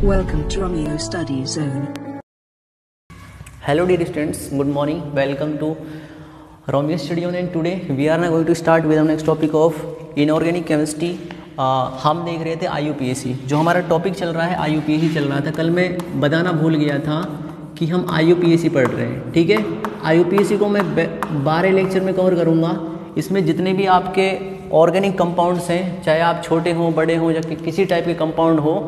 Welcome to Romeo Study Zone. Hello dear students, good morning. Welcome to Romeo Study Zone and today we are now going to start with our next topic of inorganic chemistry. हम देख रहे थे IUPAC, जो हमारा topic चल रहा है IUPAC चल रहा था। कल मैं बताना भूल गया था कि हम IUPAC पढ़ रहे हैं, ठीक है। IUPAC को मैं 12 लेक्चर में कवर करूँगा। इसमें जितने भी आपके ऑर्गेनिक कंपाउंड्स हैं, चाहे आप छोटे हों बड़े हों या किसी टाइप के कंपाउंड हो,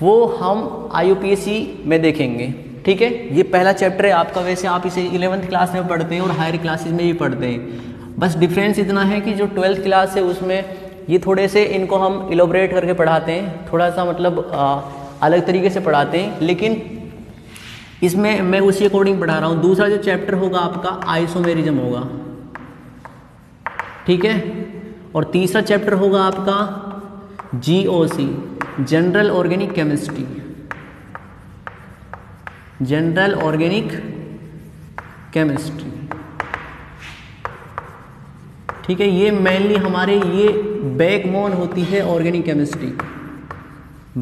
वो हम IUPAC में देखेंगे, ठीक है। ये पहला चैप्टर है आपका। वैसे आप इसे 11th क्लास में पढ़ते हैं और हायर क्लासेस में भी पढ़ते हैं। बस डिफरेंस इतना है कि जो 12th क्लास है उसमें ये थोड़े से इनको हम इलोबरेट करके पढ़ाते हैं, थोड़ा सा मतलब अलग तरीके से पढ़ाते हैं, लेकिन इसमें मैं उसी अकॉर्डिंग पढ़ा रहा हूँ। दूसरा जो चैप्टर होगा आपका आइसोमेरिज्म होगा, ठीक है। और तीसरा चैप्टर होगा आपका GOC, general organic chemistry, general organic chemistry, ठीक है। ये मेनली हमारे ये बैकबोन होती है organic chemistry,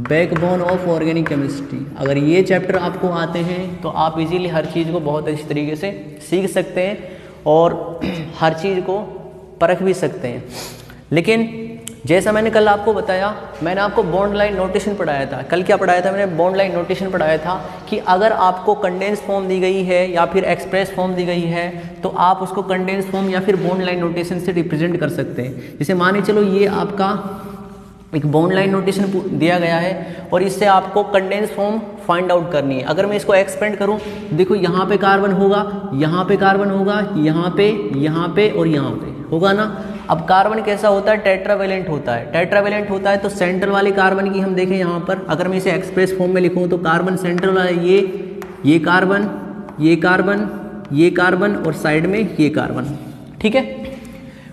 backbone of organic chemistry. अगर ये चैप्टर आपको आते हैं तो आप इजीली हर चीज़ को बहुत अच्छी तरीके से सीख सकते हैं और हर चीज़ को परख भी सकते हैं। लेकिन जैसा मैंने कल आपको बताया, मैंने आपको बॉन्ड लाइन नोटेशन पढ़ाया था। कल क्या पढ़ाया था मैंने? बॉन्ड लाइन नोटेशन पढ़ाया था कि अगर आपको कंडेंस फॉर्म दी गई है या फिर एक्सप्रेस फॉर्म दी गई है तो आप उसको कंडेंस फॉर्म या फिर बॉन्ड लाइन नोटेशन से रिप्रेजेंट कर सकते हैं। जैसे माने चलो ये आपका एक बॉन्ड लाइन नोटेशन दिया गया है और इससे आपको कंडेंस फॉर्म फाइंड आउट करनी है। अगर मैं इसको एक्सपेंड करूं, देखो यहाँ पे कार्बन होगा, यहाँ पे कार्बन होगा, यहाँ पे और यहाँ पे होगा ना। अब कार्बन कैसा होता है? टेट्रावेलेंट होता है। टेट्रावेलेंट होता है तो सेंट्रल वाले कार्बन की हम देखें यहाँ पर, अगर मैं इसे एक्सप्रेस फॉर्म में लिखूँ तो कार्बन सेंट्रल वाला ये कार्बन, ये कार्बन, ये कार्बन और साइड में ये कार्बन, ठीक है।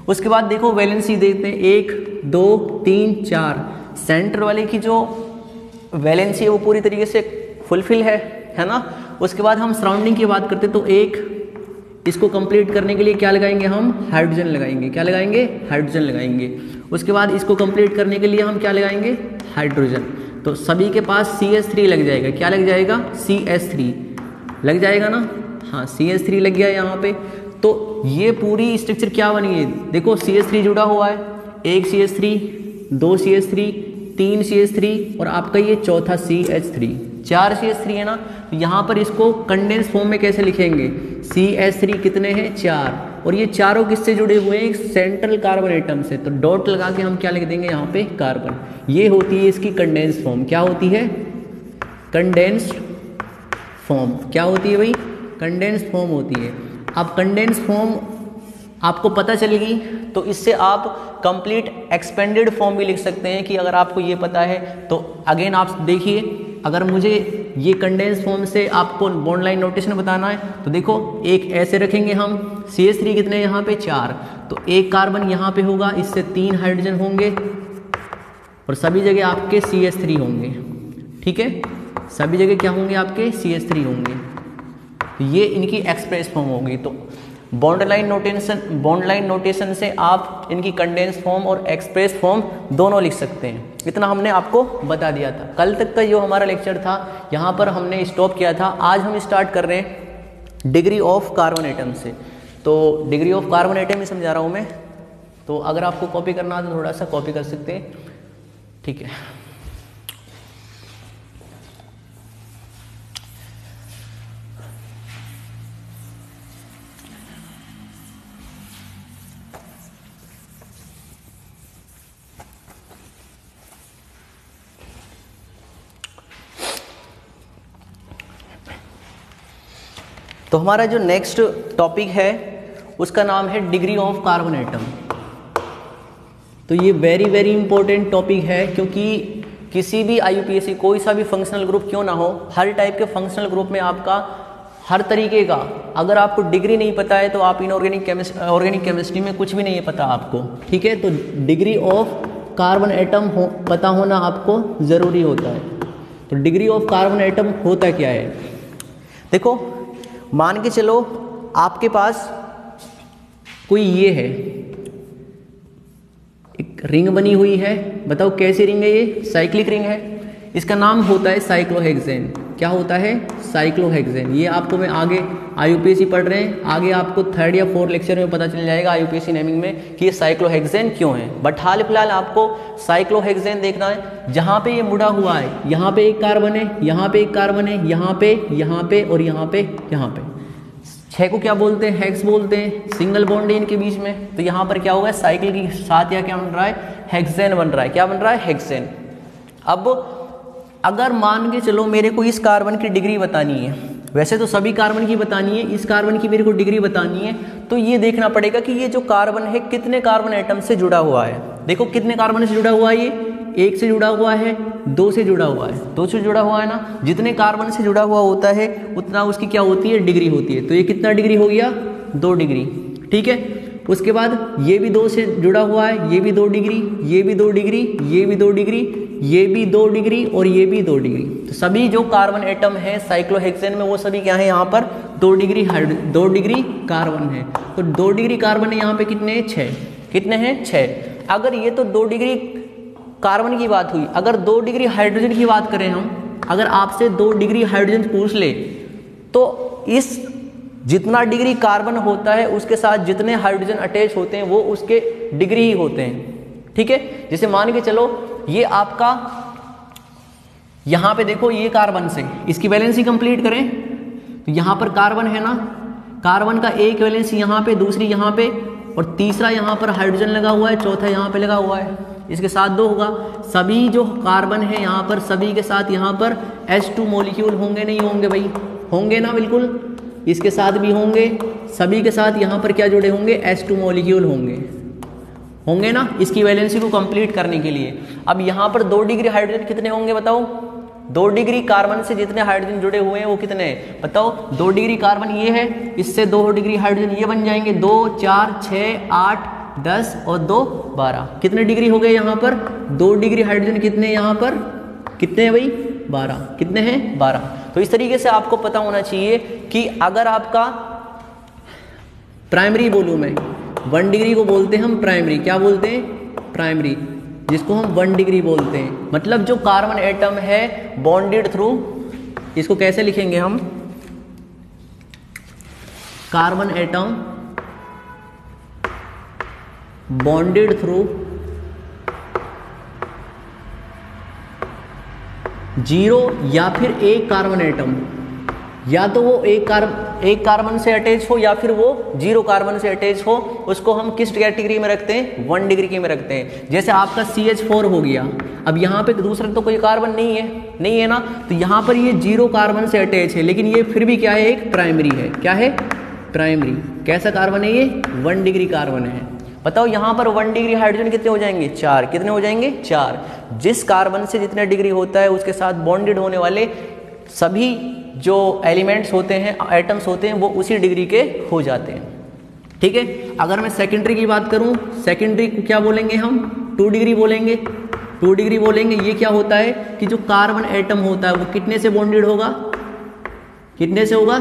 उसके बाद देखो वैलेंसी देखते हैं, 1 2 3 4। सेंटर वाले की जो वैलेंसी है वो पूरी तरीके से फुलफिल है ना। उसके बाद हम सराउंडिंग की बात करते हैं तो एक इसको कंप्लीट करने के लिए क्या लगाएंगे हम? हाइड्रोजन लगाएंगे। क्या लगाएंगे? हाइड्रोजन लगाएंगे। उसके बाद इसको कंप्लीट करने के लिए हम क्या लगाएंगे? हाइड्रोजन। तो सभी के पास CH3 लग जाएगा। क्या लग जाएगा? CH3 लग जाएगा ना। हाँ, CH3 लग गया यहाँ पे। तो ये पूरी स्ट्रक्चर क्या बनी है? देखो CH3 जुड़ा हुआ है, 1 CH3, 2 CH3, 3 CH3 और आपका ये चौथा CH3, 4 CH3 है ना। तो यहाँ पर इसको कंडेंस फॉर्म में कैसे लिखेंगे? CH3 कितने हैं? 4। और ये चारों किससे जुड़े हुए हैं? सेंट्रल कार्बन एटम से। तो डॉट लगा के हम क्या लिख देंगे यहाँ पे? कार्बन। ये होती है इसकी कंडेंस फॉर्म। क्या होती है? Condensed form. क्या होती है भाई? कंडेंस फॉर्म होती है। अब कंडेंस फॉर्म आपको पता चलेगी तो इससे आप कंप्लीट एक्सपेंडेड फॉर्म भी लिख सकते हैं कि अगर आपको ये पता है तो अगेन आप देखिए, अगर मुझे ये कंडेंस फॉर्म से आपको बॉन्ड लाइन नोटेशन बताना है तो देखो एक ऐसे रखेंगे हम, CH3 कितने यहाँ पे? 4। तो एक कार्बन यहाँ पे होगा, इससे 3 हाइड्रोजन होंगे और सभी जगह आपके CH3 होंगे, ठीक है। सभी जगह क्या होंगे? आपके CH3 होंगे। तो ये इनकी एक्सप्रेस फॉर्म होगी। तो बॉन्ड लाइन नोटेशन से आप इनकी कंडेंस फॉर्म और एक्सप्रेस फॉर्म दोनों लिख सकते हैं। इतना हमने आपको बता दिया था। कल तक का जो हमारा लेक्चर था यहाँ पर हमने स्टॉप किया था। आज हम स्टार्ट कर रहे हैं डिग्री ऑफ कार्बन एटम से। तो डिग्री ऑफ कार्बन एटम ही समझा रहा हूँ मैं। तो अगर आपको कॉपी करना है तो थोड़ा सा कॉपी कर सकते हैं, ठीक है। तो हमारा जो नेक्स्ट टॉपिक है उसका नाम है डिग्री ऑफ कार्बन एटम। तो ये वेरी वेरी इंपॉर्टेंट टॉपिक है, क्योंकि किसी भी IUPAC कोई सा भी फंक्शनल ग्रुप क्यों ना हो, हर टाइप के फंक्शनल ग्रुप में आपका हर तरीके का, अगर आपको डिग्री नहीं पता है तो आप ऑर्गेनिक केमिस्ट्री में कुछ भी नहीं है पता आपको, ठीक है। तो डिग्री ऑफ कार्बन एटम पता होना आपको ज़रूरी होता है। तो डिग्री ऑफ कार्बन एटम होता क्या है? देखो मान के चलो आपके पास कोई ये है, एक रिंग बनी हुई है। बताओ कैसी रिंग है? ये साइक्लिक रिंग है। इसका नाम होता है साइक्लोहेक्सेन। क्या होता है? साइक्लोहेक्सेन। ये आपको मैं आगे IUPAC पढ़ रहे हैं, आगे आपको 3rd या 4th लेक्चर में पता चल जाएगा IUPAC नेमिंग में कि ये साइक्लोहेक्सेन क्यों है। बट हाल फिलहाल आपको साइक्लोहेक्सेन देखना है। जहाँ पे ये मुड़ा हुआ है, यहाँ पे एक कार्बन है, यहाँ पे एक कार्बन है, यहाँ पे और यहाँ पे 6 को क्या बोलते हैं? हेक्स बोलते हैं। सिंगल बॉन्ड है इनके बीच में, तो यहाँ पर क्या होगा? साइकिल के साथ या क्या बन रहा है? हेक्सेन बन रहा है। क्या बन रहा है? हेक्सेन। अब अगर मान के चलो मेरे को इस कार्बन की डिग्री बतानी है, वैसे तो सभी कार्बन की बतानी है, इस कार्बन की मेरे को डिग्री बतानी है, तो ये देखना पड़ेगा कि ये जो कार्बन है कितने कार्बन एटम से जुड़ा हुआ है। देखो कितने कार्बन से जुड़ा हुआ है, ये 1 से जुड़ा हुआ है, 2 से जुड़ा हुआ है, 2 से जुड़ा हुआ है ना। जितने कार्बन से जुड़ा हुआ होता है उतना उसकी क्या होती है? डिग्री होती है। तो ये कितना डिग्री हो गया? 2 डिग्री। ठीक है। उसके बाद ये भी 2 से जुड़ा हुआ है, ये भी 2 डिग्री, ये भी 2 डिग्री, ये भी 2 डिग्री, ये भी 2 डिग्री और ये भी 2 डिग्री। तो सभी जो कार्बन एटम है साइक्लोहेक्सेन में वो सभी क्या है? यहाँ पर 2 डिग्री कार्बन है। तो 2 डिग्री कार्बन है यहाँ पे कितने हैं? 6। कितने हैं? 6। अगर ये तो 2 डिग्री कार्बन की बात हुई, अगर 2 डिग्री हाइड्रोजन की बात करें हम, अगर आपसे 2 डिग्री हाइड्रोजन पूछ ले तो इस जितना डिग्री कार्बन होता है उसके साथ जितने हाइड्रोजन अटैच होते हैं वो उसके डिग्री ही होते हैं। ठीक है। जैसे मान के चलो ये आपका यहां पे देखो ये कार्बन से इसकी वैलेंसी कंप्लीट करें तो यहां पर कार्बन है ना, कार्बन का एक वैलेंसी यहां पे, दूसरी यहां पे और तीसरा यहां पर हाइड्रोजन लगा हुआ है, चौथा यहां पे लगा हुआ है, इसके साथ 2 होगा। सभी जो कार्बन है यहां पर सभी के साथ यहां पर H2 मॉलिक्यूल होंगे नहीं होंगे भाई? होंगे ना, बिल्कुल। इसके साथ भी होंगे, सभी के साथ यहाँ पर क्या जुड़े होंगे? H2 मॉलिक्यूल होंगे ना, इसकी वैलेंसी को कंप्लीट करने के लिए। अब यहाँ पर 2 डिग्री हाइड्रोजन कितने होंगे बताओ? 2 डिग्री कार्बन से जितने हाइड्रोजन जुड़े हुए हैं वो कितने हैं बताओ? 2 डिग्री कार्बन ये है, इससे 2 डिग्री हाइड्रोजन ये बन जाएंगे, 2 4 6 8 10 और 2 12। कितने डिग्री हो गए यहाँ पर? 2 डिग्री हाइड्रोजन कितने यहाँ पर? कितने हैं भाई? 12। कितने हैं? 12। तो इस तरीके से आपको पता होना चाहिए कि अगर आपका प्राइमरी बोलूँ मैं, 1 डिग्री को बोलते हैं हम प्राइमरी। क्या बोलते हैं? प्राइमरी, जिसको हम 1 डिग्री बोलते हैं। मतलब जो कार्बन एटम है बॉन्डेड थ्रू, इसको कैसे लिखेंगे हम? कार्बन एटम बॉन्डेड थ्रू 0 या फिर एक कार्बन एटम, या तो वो एक कार्बन से अटैच हो या फिर वो 0 कार्बन से अटैच हो, उसको हम किस कैटेगरी में रखते हैं? 1 डिग्री में रखते हैं। जैसे आपका CH4 हो गया, अब यहाँ पे दूसरा तो कोई कार्बन नहीं है ना, तो यहाँ पर ये 0 कार्बन से अटैच है, लेकिन ये फिर भी क्या है? एक प्राइमरी है। क्या है? प्राइमरी। कैसा कार्बन है ये? 1 डिग्री कार्बन है। बताओ यहाँ पर 1 डिग्री हाइड्रोजन कितने हो जाएंगे? 4। कितने हो जाएंगे? 4। जिस कार्बन से जितना डिग्री होता है उसके साथ बॉन्डेड होने वाले सभी जो एलिमेंट्स होते हैं, एटम्स होते हैं, वो उसी डिग्री के हो जाते हैं। ठीक है। अगर मैं सेकेंडरी की बात करूं, सेकेंडरी को क्या बोलेंगे हम? 2 डिग्री बोलेंगे। 2 डिग्री बोलेंगे। ये क्या होता है कि जो कार्बन एटम होता है वो कितने से बॉन्डेड होगा? कितने से होगा?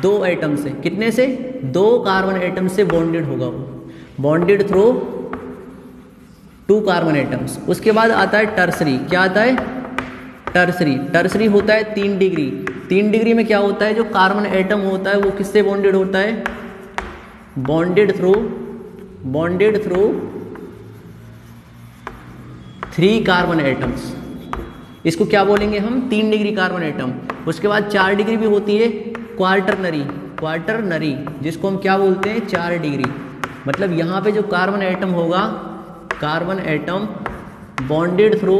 2 एटम से। कितने से? 2 कार्बन एटम से बॉन्डेड होगा वो, बॉन्डेड थ्रू 2 कार्बन एटम्स। उसके बाद आता है टर्सरी। क्या आता है? टर्सरी होता है 3 डिग्री। 3 डिग्री में क्या होता है? जो कार्बन एटम होता है वो किससे बॉन्डेड होता है? Bonded through 3 carbon atoms. इसको क्या बोलेंगे हम? 3 डिग्री कार्बन एटम। उसके बाद 4 डिग्री भी होती है क्वार्टरनरी, जिसको हम क्या बोलते हैं? 4 डिग्री। मतलब यहाँ पे जो कार्बन एटम होगा, carbon atom bonded through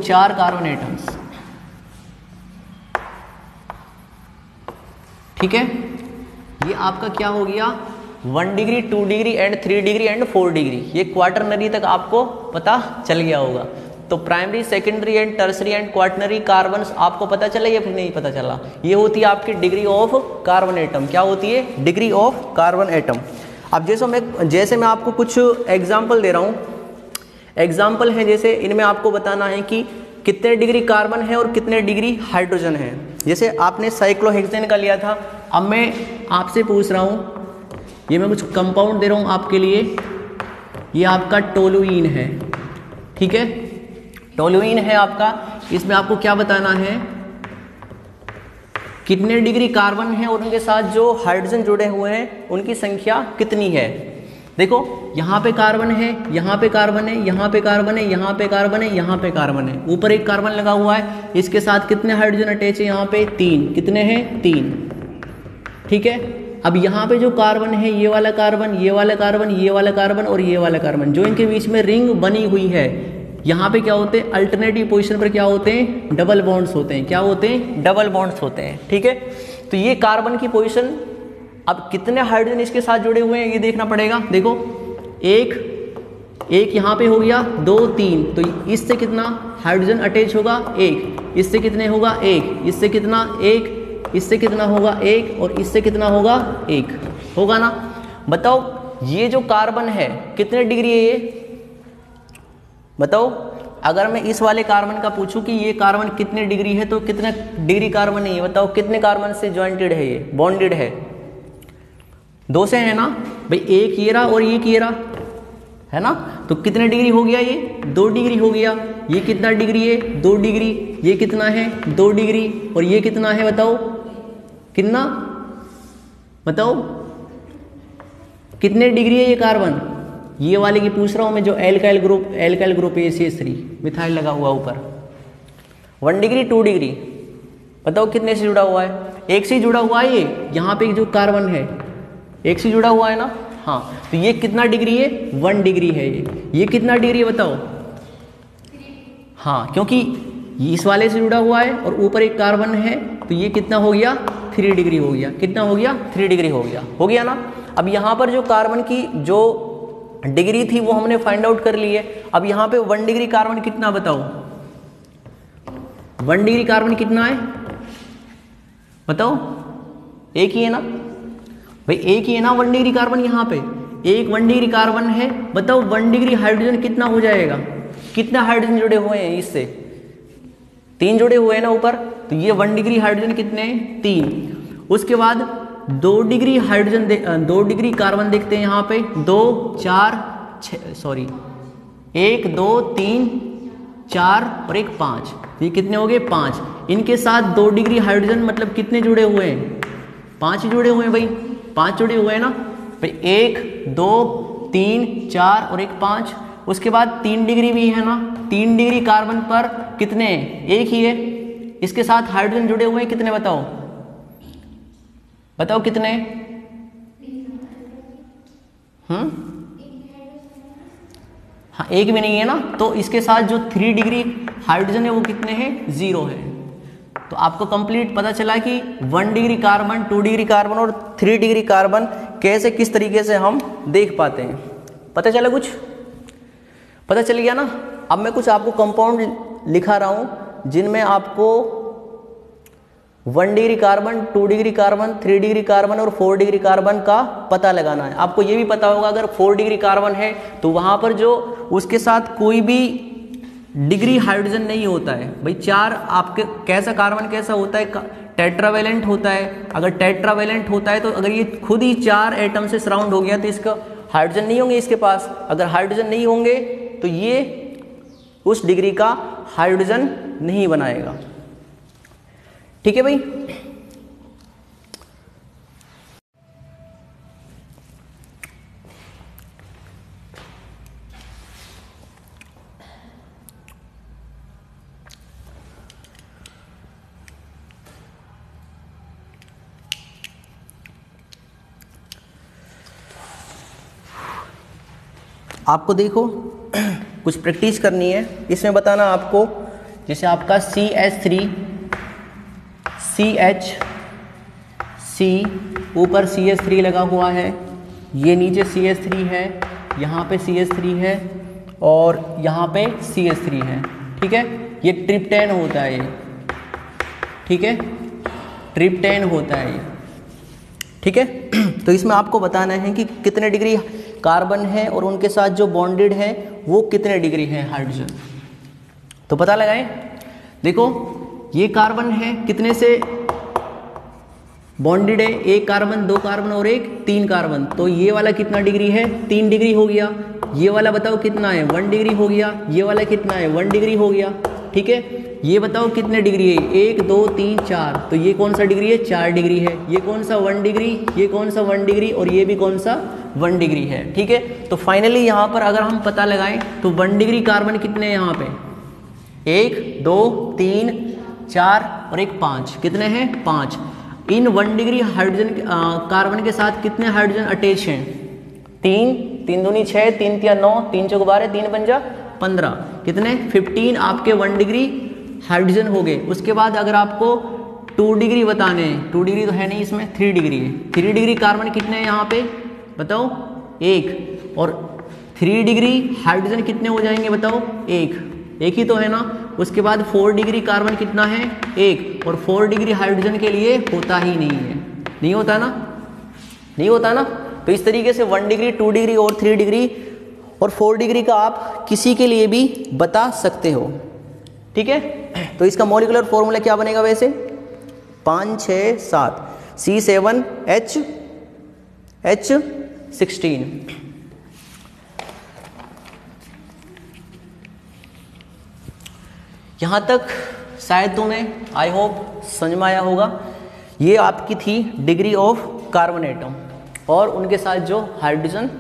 4 carbon atoms. ठीक है। ये आपका क्या हो गया? 1 degree, 2 degree and 3 degree and 4 degree. ये क्वार्टरनरी तक आपको पता चल गया होगा। तो primary, secondary and tertiary and quaternary carbons आपको पता चला या फिर नहीं पता चला? ये होती है आपकी डिग्री ऑफ कार्बन एटम। क्या होती है? Degree of carbon atom. अब जैसे मैं आपको कुछ एग्जाम्पल दे रहा हूँ, एग्जाम्पल है जैसे इनमें आपको बताना है कि कितने डिग्री कार्बन है और कितने डिग्री हाइड्रोजन है। जैसे आपने साइक्लोहेक्सेन का लिया था, अब मैं आपसे पूछ रहा हूँ ये मैं कुछ कंपाउंड दे रहा हूँ आपके लिए, ये आपका टोलुइन है, ठीक है, टोलुइन है आपका। इसमें आपको क्या बताना है, कितने डिग्री कार्बन है और उनके साथ जो हाइड्रोजन जुड़े हुए हैं उनकी संख्या कितनी है। देखो यहाँ पे कार्बन है, यहाँ पे कार्बन है, यहाँ पे कार्बन है, यहाँ पे कार्बन है, यहाँ पे कार्बन है, ऊपर एक कार्बन लगा हुआ है, इसके साथ कितने हाइड्रोजन अटैच है, यहाँ पे 3, कितने हैं 3, ठीक है। अब यहाँ पे जो कार्बन है, ये वाला कार्बन, ये वाला कार्बन, ये वाला कार्बन और ये वाला कार्बन, जो इनके बीच में रिंग बनी हुई है, यहाँ पे क्या होते हैं, अल्टरनेटिव पोजीशन पर क्या होते हैं, डबल बॉन्ड्स होते हैं। क्या होते हैं, डबल बॉन्ड्स होते हैं, ठीक है। तो ये कार्बन की पोजीशन, अब कितने हाइड्रोजन इसके साथ जुड़े हुए हैं ये देखना पड़ेगा। देखो एक यहाँ पे हो गया, 2 3, तो इससे कितना हाइड्रोजन अटैच होगा, 1, इससे कितने होगा 1, इससे कितना 1, इससे कितना होगा 1 और इससे कितना होगा 1, होगा ना। बताओ ये जो कार्बन है कितने डिग्री है ये, बताओ। अगर मैं इस वाले कार्बन का पूछूं कि ये कार्बन कितने डिग्री है तो कितने डिग्री कार्बन है ये बताओ, कितने कार्बन से ज्वाइंटेड है, ये बॉन्डेड है, 2 से है ना भाई, एक ये रहा और एक ये रहा है ना, तो कितने डिग्री हो गया, ये 2 डिग्री हो गया। ये कितना डिग्री है, 2 डिग्री, ये कितना है 2 डिग्री और ये कितना है बताओ, कितना बताओ, कितने डिग्री है ये कार्बन, ये वाले की पूछ रहा हूं मैं, जो एल्काइल ग्रुप है CH3 मिथाइल लगा हुआ ऊपर, 1 डिग्री 2 डिग्री, बताओ कितने से जुड़ा हुआ है, 1 से जुड़ा हुआ है ये, यहाँ पे जो कार्बन है 1 से जुड़ा हुआ है ना, हाँ, तो ये कितना डिग्री है, 1 डिग्री है ये कितना डिग्री है बताओ, हाँ, क्योंकि इस वाले से जुड़ा हुआ है और ऊपर एक कार्बन है, तो ये कितना हो गया 3 डिग्री हो गया, कितना हो गया 3 डिग्री हो गया ना। अब यहाँ पर जो कार्बन की जो डिग्री थी वो हमने फाइंड आउट कर ली है। अब यहाँ पे 1 डिग्री कार्बन कितना बताओ, 1 डिग्री कार्बन कितना है बताओ, एक ही है ना भाई, एक ही है ना 1 डिग्री कार्बन, यहाँ पे एक 1 डिग्री कार्बन है, बताओ 1 डिग्री हाइड्रोजन कितना हो जाएगा, कितना हाइड्रोजन जुड़े हुए हैं इससे, 3 जुड़े हुए हैं ना ऊपर, तो ये 1 डिग्री हाइड्रोजन कितने हैं 3। उसके बाद 2 डिग्री हाइड्रोजन 2 डिग्री कार्बन देखते हैं यहाँ पे, 2 4 6 सॉरी 1 2 3 4 और 1 5, ये कितने हो गए 5। इनके साथ 2 डिग्री हाइड्रोजन मतलब कितने जुड़े हुए हैं, 5 जुड़े हुए हैं भाई, 5 जुड़े हुए हैं ना भाई, 1 2 3 4 और 1 5। उसके बाद 3 डिग्री भी है ना, 3 डिग्री कार्बन पर कितने, एक ही है, इसके साथ हाइड्रोजन जुड़े हुए हैं कितने बताओ, बताओ कितने, हाँ, एक भी नहीं है ना, तो इसके साथ जो 3 डिग्री हाइड्रोजन है वो कितने हैं 0 है। तो आपको कंप्लीट पता चला कि 1 डिग्री कार्बन, 2 डिग्री कार्बन और 3 डिग्री कार्बन कैसे किस तरीके से हम देख पाते हैं, पता चला, कुछ पता चल गया ना। अब मैं कुछ आपको कंपाउंड लिखा रहा हूं जिनमें आपको 1 degree carbon, 2 degree carbon, 3 degree carbon और 4 डिग्री कार्बन का पता लगाना है। आपको ये भी पता होगा अगर 4 डिग्री कार्बन है तो वहां पर जो उसके साथ कोई भी डिग्री हाइड्रोजन नहीं होता है भाई, 4 आपके कैसा कार्बन कैसा होता है, टेट्रावेलेंट होता है। अगर टेट्रावेलेंट होता है तो अगर ये खुद ही 4 एटम से सराउंड हो गया तो इसका हाइड्रोजन नहीं होंगे इसके पास, अगर हाइड्रोजन नहीं होंगे तो ये उस डिग्री का हाइड्रोजन नहीं बनाएगा, ठीक है भाई। आपको देखो कुछ प्रैक्टिस करनी है, इसमें बताना आपको, जैसे आपका CH3 CHC ऊपर CH3 लगा हुआ है, ये नीचे CH3 है, यहाँ पे CH3 है और यहाँ पे CH3 है, ठीक है। ये ट्रिप्टेन होता है ये, ठीक है, ट्रिप्टेन होता है ये, ठीक है। तो इसमें आपको बताना है कि कितने डिग्री कार्बन है और उनके साथ जो बॉन्डेड है वो कितने डिग्री है हाइड्रोजन, तो पता लगाएं। देखो ये कार्बन है कितने से बॉन्डेड है, एक कार्बन, दो कार्बन और एक तीन कार्बन, तो ये वाला कितना डिग्री है, 3 डिग्री हो गया। ये वाला बताओ कितना है, 1 डिग्री हो गया। ये वाला कितना है, 1 डिग्री हो गया। ठीक है, ये बताओ कितने डिग्री है, 1 2 3 4, तो ये कौन सा डिग्री है, 4 डिग्री है। ये कौन सा 1 डिग्री, ये कौन सा 1 डिग्री, और ये भी कौन सा 1 डिग्री है। ठीक है, तो फाइनली यहाँ पर अगर हम पता लगाएं तो 1 डिग्री कार्बन कितने हैं यहाँ पे, 1 2 3 4 और एक 5, कितने हैं, 5। इन 1 डिग्री हाइड्रोजन कार्बन के साथ कितने हाइड्रोजन अटैच हैं, 3, 3 दूनी 6, 3 तिया 9, 3 चौक 12, 3 पंजा 15, कितने 15 आपके 1 डिग्री हाइड्रोजन हो गए। उसके बाद अगर आपको 2 डिग्री बताने हैं, 2 डिग्री तो है नहीं इसमें, 3 डिग्री है। 3 डिग्री कार्बन कितने हैं यहाँ पे बताओ, 1, और 3 डिग्री हाइड्रोजन कितने हो जाएंगे बताओ, 1 ही तो है ना। उसके बाद 4 डिग्री कार्बन कितना है, 1, और 4 डिग्री हाइड्रोजन के लिए होता ही नहीं है, नहीं होता ना, नहीं होता ना। तो इस तरीके से 1 डिग्री, 2 डिग्री और 3 डिग्री और 4 डिग्री का आप किसी के लिए भी बता सकते हो। ठीक है, तो इसका मॉलिक्यूलर फॉर्मूला क्या बनेगा वैसे, 5 6 7 C7H16। यहाँ तक शायद तुम्हें आई होप समझ में आया होगा। ये आपकी थी डिग्री ऑफ कार्बन एटम और उनके साथ जो हाइड्रोजन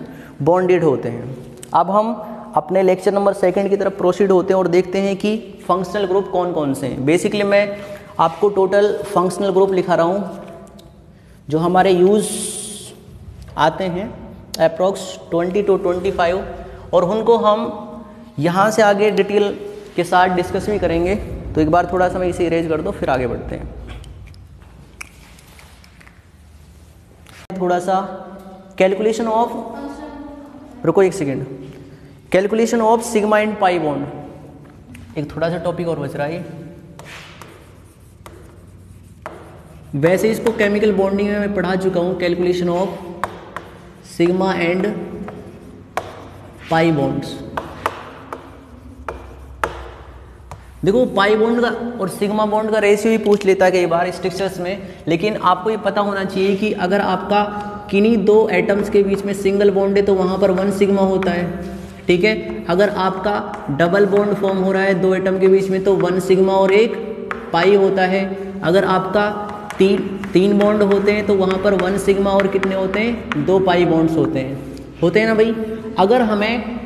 बॉन्डेड होते हैं। अब हम अपने लेक्चर नंबर 2 की तरफ प्रोसीड होते हैं और देखते हैं कि फंक्शनल ग्रुप कौन कौन से हैं। बेसिकली मैं आपको टोटल फंक्शनल ग्रुप लिखा रहा हूँ जो हमारे यूज़ आते हैं अप्रॉक्स 20 to 25, और उनको हम यहाँ से आगे डिटेल के साथ डिस्कस भी करेंगे। तो एक बार थोड़ा सा मैं इसे इरेज कर दो, फिर आगे बढ़ते हैं। थोड़ा सा कैलकुलेशन ऑफ, रुको एक second, calculation of sigma and pi bond, एक थोड़ा सा टॉपिक और बच रहा है। वैसे इसको केमिकल बॉन्डिंग में मैं पढ़ा चुका हूँ, calculation of sigma and pi bonds. देखो पाई बॉन्ड का और सिग्मा बॉन्ड का रेशियो ही पूछ लेता है कई बार स्ट्रक्चर्स में, लेकिन आपको ये पता होना चाहिए कि अगर आपका किन्हीं 2 एटम्स के बीच में सिंगल बॉन्ड है तो वहाँ पर 1 सिग्मा होता है। ठीक है, अगर आपका डबल बॉन्ड फॉर्म हो रहा है 2 एटम के बीच में तो 1 सिग्मा और 1 पाई होता है। अगर आपका 3 बॉन्ड होते हैं तो वहाँ पर 1 सिग्मा और कितने होते हैं, 2 पाई बॉन्ड्स होते हैं ना भाई। अगर हमें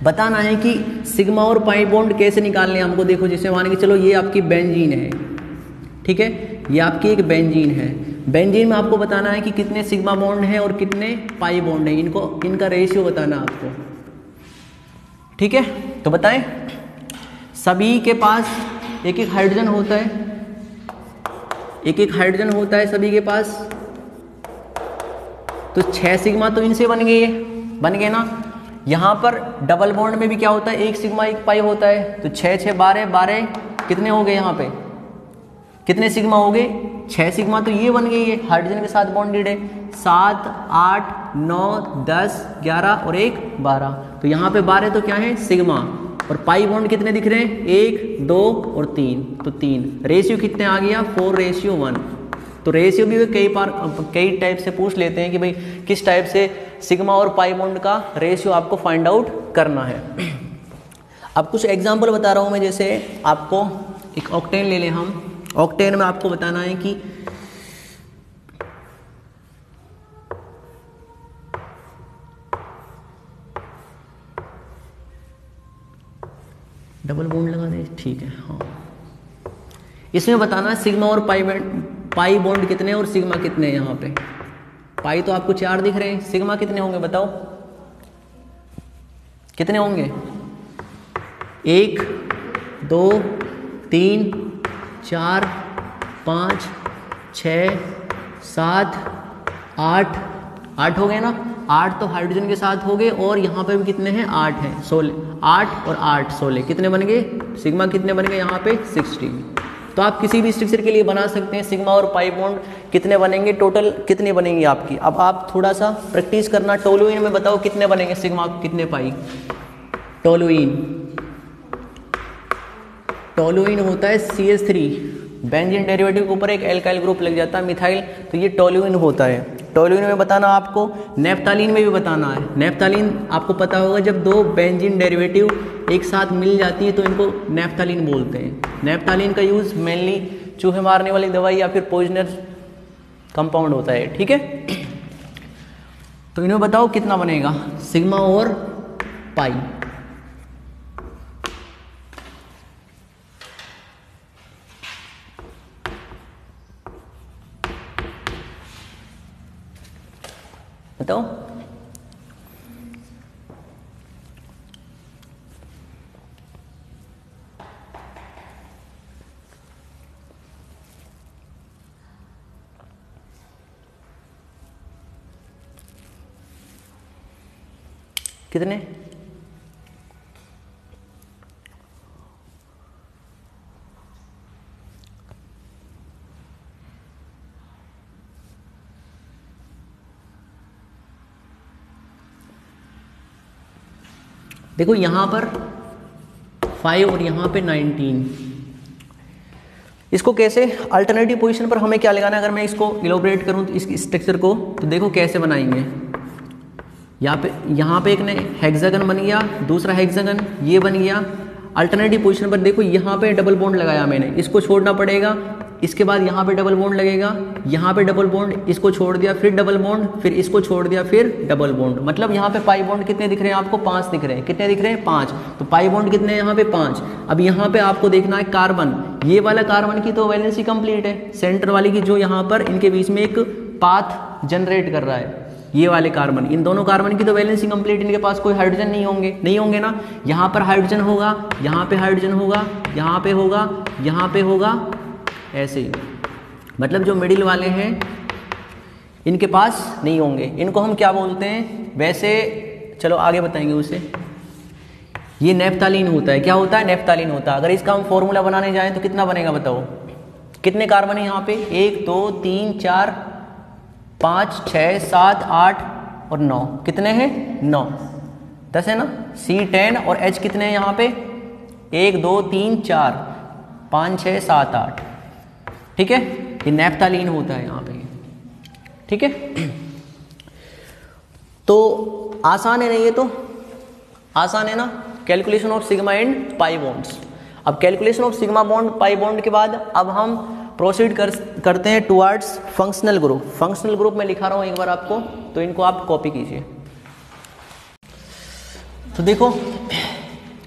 बताना है कि सिग्मा और पाई बॉन्ड कैसे निकालने हैं हमको, देखो जैसे मान के चलो ये आपकी बेंजीन है, ठीक है, ये आपकी एक बेंजीन है। बेंजीन में आपको बताना है कि कितने सिग्मा बॉन्ड हैं और कितने पाई बॉन्ड हैं, इनका रेशियो बताना आपको। ठीक है, तो बताएं, सभी के पास एक एक हाइड्रोजन होता है, एक एक हाइड्रोजन होता है सभी के पास, तो 6 सिग्मा तो इनसे बन गए ना। यहाँ पर डबल बॉन्ड में भी क्या होता है, 1 सिग्मा 1 पाई होता है, तो 6 6 12 कितने हो गए, यहाँ पे कितने सिग्मा हो गए, 6 सिग्मा तो ये बन गई है, हाइड्रोजन के साथ बॉन्डेड है। 7 8 9 10 11 और 1 12, तो यहाँ पे 12 तो क्या है सिग्मा, और पाई बॉन्ड कितने दिख रहे हैं, 1 2 और 3, तो 3। रेशियो कितने आ गया, 4:1। तो रेशियो भी कई टाइप से पूछ लेते हैं कि भाई किस टाइप से सिग्मा और पाई बॉन्ड का रेशियो आपको फाइंड आउट करना है। अब कुछ एग्जांपल बता रहा हूँ मैं, जैसे आपको एक ऑक्टेन ले लें हम। ऑक्टेन में आपको बताना है कि डबल बॉन्ड लगा दे, ठीक है, हाँ। इसमें बताना है सिग्मा और पाई बॉन्ड कितने और सिग्मा कितने हैं। यहाँ पे पाई तो आपको 4 दिख रहे हैं, सिग्मा कितने होंगे बताओ, कितने होंगे, 1 2 3 4 5 6 7 8 हो गए ना। 8 तो हाइड्रोजन के साथ हो गए, और यहाँ पे भी कितने हैं, 8 हैं, 16। 8 और 8 16 कितने बन गए, सिग्मा कितने बन गए यहाँ पे 16। तो आप किसी भी स्ट्रक्चर के लिए बना सकते हैं सिग्मा और पाई बॉन्ड कितने बनेंगे, टोटल कितने बनेंगे आपकी। अब आप थोड़ा सा प्रैक्टिस करना, टोलुइन में बताओ कितने बनेंगे सिग्मा, कितने पाई। टोलुइन होता है CH3, बेंजीन डेरिवेटिव के ऊपर एक एल्काइल ग्रुप लग जाता है मिथाइल, तो ये टोल्यूइन होता है। टोल्यूइन में बताना आपको, नेफ्थालीन में भी बताना है। नेफ्थालीन आपको पता होगा, जब दो बेंजीन डेरिवेटिव एक साथ मिल जाती है तो इनको नेफ्थालीन बोलते हैं। नेफ्थालीन का यूज़ मेनली चूहे मारने वाली दवाई या फिर पॉइजनस कंपाउंड होता है, ठीक है। तो इन्हें बताओ कितना बनेगा, सिग्मा और पाई। बताओ। कितने? देखो यहाँ पर 5 और यहाँ पे 19। इसको कैसे अल्टरनेटिव पोजीशन पर हमें क्या लगाना है, अगर मैं इसको इलोबरेट करूँ तो इस स्ट्रक्चर को, तो देखो कैसे बनाएंगे। यहाँ पे एक ने हेक्सागन बन गया, दूसरा हेक्सागन ये बन गया। अल्टरनेटिव पोजीशन पर देखो यहाँ पे डबल बॉन्ड लगाया मैंने, इसको छोड़ना पड़ेगा। इसके बाद यहाँ पे डबल बॉन्ड लगेगा, यहाँ पे डबल बॉन्ड, इसको छोड़ दिया, फिर डबल बॉन्ड, फिर इसको छोड़ दिया, फिर डबल बॉन्ड। मतलब यहाँ पे पाई बॉन्ड कितने दिख रहे हैं आपको? 5 दिख रहे हैं। कितने दिख रहे हैं? 5। तो पाई बॉन्ड कितने हैं यहाँ पे? 5। अब यहाँ पे आपको देखना है कार्बन, ये वाला कार्बन की तो वैलेंसी कंप्लीट है, सेंटर वाली की जो यहाँ पर इनके बीच में एक पाथ जनरेट कर रहा है, ये वाले कार्बन, इन दोनों कार्बन की तो वैलेंसी कंप्लीट, इनके पास कोई हाइड्रोजन नहीं होंगे ना। यहाँ पर हाइड्रोजन होगा, यहाँ पे हाइड्रोजन होगा, यहाँ पे होगा, यहाँ पे होगा, ऐसे ही। मतलब जो मिडिल वाले हैं इनके पास नहीं होंगे, इनको हम क्या बोलते हैं वैसे, चलो आगे बताएंगे उसे। ये नेफ्थालीन होता है। क्या होता है? नेफ्थालीन होता है। अगर इसका हम फॉर्मूला बनाने जाएं तो कितना बनेगा बताओ? कितने कार्बन है यहाँ पे? 1 2 3 4 5 6 7 8 और 9। कितने हैं? 9 10 है ना। C10 और H कितने हैं यहाँ पे? 1 2 3 4 5 6 7 8, ठीक है। ये नेफ्थालीन होता है यहाँ पे, ठीक है। तो आसान है ना, ये तो आसान है ना, calculation of sigma and pi bonds. अब calculation of sigma bond pi bond के बाद अब हम प्रोसीड करते हैं towards functional group. Functional group में लिखा रहा हूँ एक बार आपको, तो इनको आप कॉपी कीजिए। तो देखो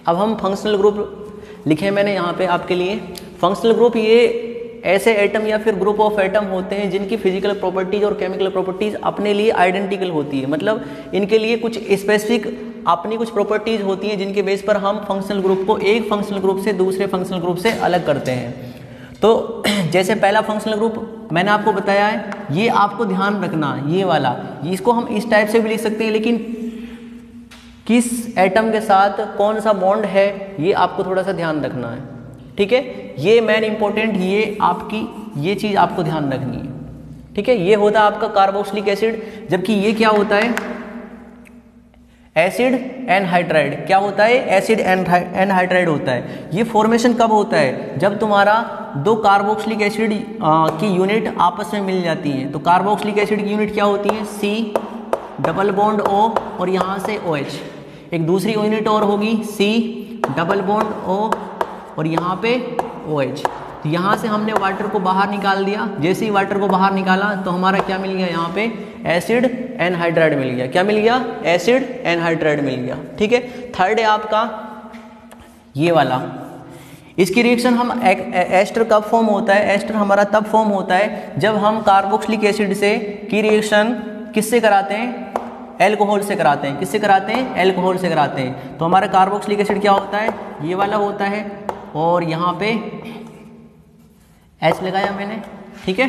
अब हम फंक्शनल ग्रुप लिखे मैंने यहाँ पे आपके लिए। फंक्शनल ग्रुप ये ऐसे एटम या फिर ग्रुप ऑफ एटम होते हैं जिनकी फिजिकल प्रॉपर्टीज और केमिकल प्रॉपर्टीज अपने लिए आइडेंटिकल होती है। मतलब इनके लिए कुछ स्पेसिफिक अपनी कुछ प्रॉपर्टीज होती हैं जिनके बेस पर हम फंक्शनल ग्रुप को एक फंक्शनल ग्रुप से दूसरे फंक्शनल ग्रुप से अलग करते हैं। तो जैसे पहला फंक्शनल ग्रुप मैंने आपको बताया है, ये आपको ध्यान रखना, ये वाला, इसको हम इस टाइप से भी लिख सकते हैं, लेकिन किस एटम के साथ कौन सा बॉन्ड है ये आपको थोड़ा सा ध्यान रखना है, ठीक है। ये मेन इंपॉर्टेंट, ये आपकी ये चीज़ आपको ध्यान रखनी है, ठीक है। ये होता है आपका कार्बोक्सिलिक एसिड, जबकि ये क्या होता है? Acid anhydride. क्या होता है? एसिड एनहाइड्राइड होता है। ये फॉर्मेशन कब होता है? जब तुम्हारा दो कार्बोक्सिलिक एसिड की यूनिट आपस में मिल जाती हैं। तो कार्बोक्सिलिक एसिड की यूनिट क्या होती है? C डबल बॉन्ड O और यहाँ से OH। एक दूसरी यूनिट और होगी C डबल बॉन्ड O और यहाँ पे OH। तो यहाँ से हमने वाटर को बाहर निकाल दिया। जैसे ही वाटर को बाहर निकाला तो हमारा क्या मिल गया? यहाँ पे एसिड एनहाइड्राइड मिल गया। क्या मिल गया? एसिड एनहाइड्राइड मिल गया, ठीक है। थर्ड है आपका ये वाला। इसकी रिएक्शन हम एस्टर कब फॉर्म होता है? एस्टर हमारा तब फॉर्म होता है जब हम कार्बोक्सिलिक एसिड से की रिएक्शन किससे कराते हैं? एल्कोहल से कराते हैं। किससे कराते हैं? एल्कोहल से कराते हैं। तो हमारा कार्बोक्सिलिक एसिड क्या होता है? ये वाला होता है और यहाँ पे H लगाया मैंने, ठीक है।